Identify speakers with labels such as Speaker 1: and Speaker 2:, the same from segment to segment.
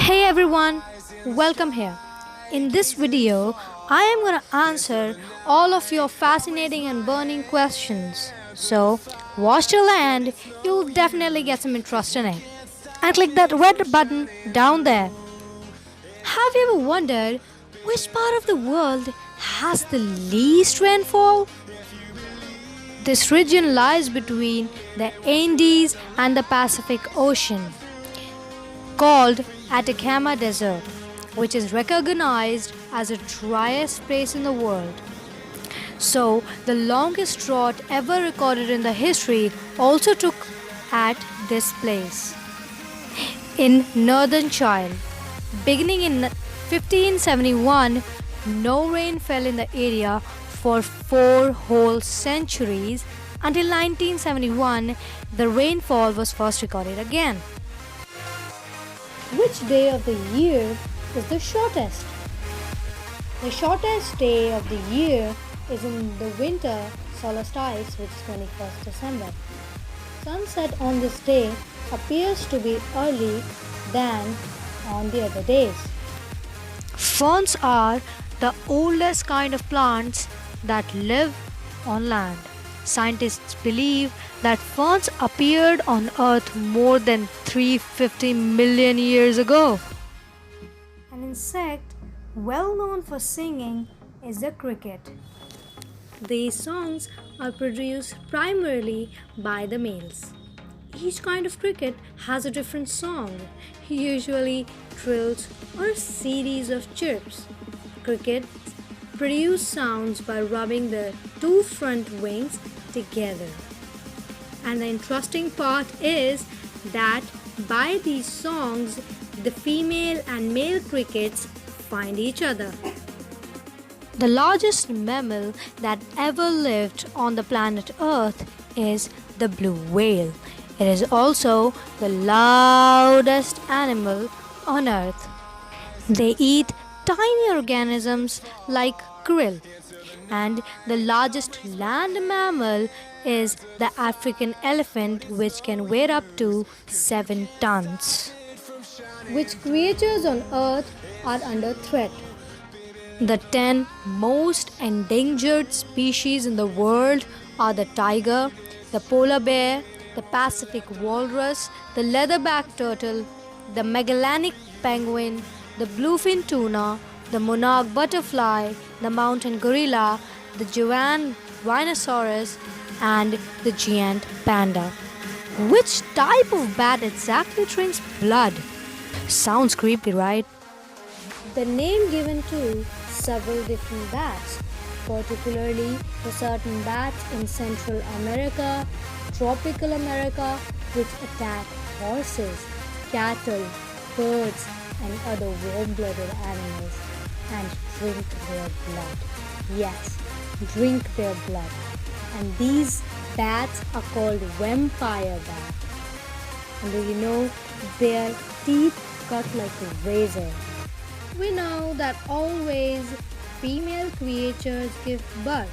Speaker 1: Hey everyone, welcome here. In this video, I am going to answer all of your fascinating and burning questions. So, watch till the end, you'll definitely get some interest in it. And click that red button down there. Have you ever wondered which part of the world has the least rainfall? This region lies between the Andes and the Pacific Ocean, called Atacama Desert, which is recognized as the driest place in the world. So, the longest drought ever recorded in the history also took at this place. In northern Chile, beginning in 1571, no rain fell in the area for 4 whole centuries until 1971, the rainfall was first recorded again. Which day of the year is the shortest? The shortest day of the year is in the winter solstice, which is 21st December. Sunset on this day appears to be early than on the other days. Ferns are the oldest kind of plants that live on land. Scientists believe that ferns appeared on Earth more than 350 million years ago. An insect well known for singing is the cricket. These songs are produced primarily by the males. Each kind of cricket has a different song, usually trills or a series of chirps. Crickets produce sounds by rubbing the 2 front wings together. And the interesting part is that by these songs, the female and male crickets find each other. The largest mammal that ever lived on the planet Earth is the blue whale. It is also the loudest animal on Earth. They eat tiny organisms like krill. And the largest land mammal is the African elephant, which can weigh up to 7 tons. Which creatures on Earth are under threat? The 10 most endangered species in the world are the tiger, the polar bear, the Pacific walrus, the leatherback turtle, the Magellanic penguin, the bluefin tuna, the monarch butterfly, the mountain gorilla, the Javan rhinoceros, and the giant panda. Which type of bat exactly drinks blood? Sounds creepy, right? The name given to several different bats, particularly to certain bats in Central America, Tropical America, which attack horses, cattle, birds, and other warm-blooded animals and drink their blood. Yes, drink their blood. And these bats are called vampire bats. And do you know their teeth cut like a razor? We know that always female creatures give birth,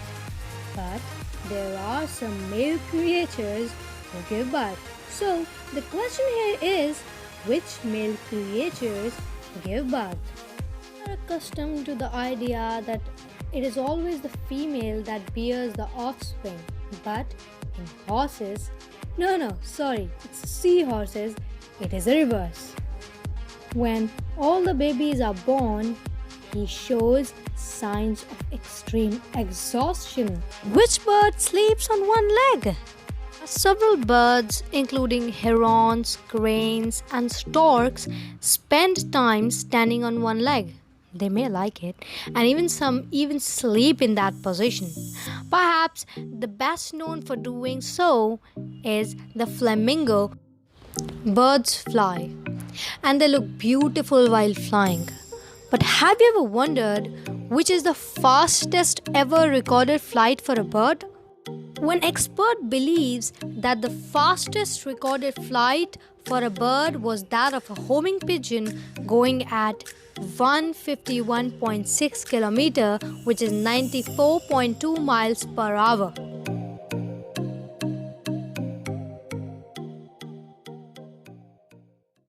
Speaker 1: but there are some male creatures who give birth. So the question here is, which male creatures give birth? We are accustomed to the idea that it is always the female that bears the offspring, but in horses, it's seahorses, it is the reverse. When all the babies are born, he shows signs of extreme exhaustion. Which bird sleeps on one leg? Several birds, including herons, cranes, and storks, spend time standing on one leg. They may like it, and some even sleep in that position. Perhaps the best known for doing so is the flamingo. Birds fly, and they look beautiful while flying. But have you ever wondered which is the fastest ever recorded flight for a bird? One expert believes that the fastest recorded flight for a bird was that of a homing pigeon going at 151.6 km, which is 94.2 miles per hour.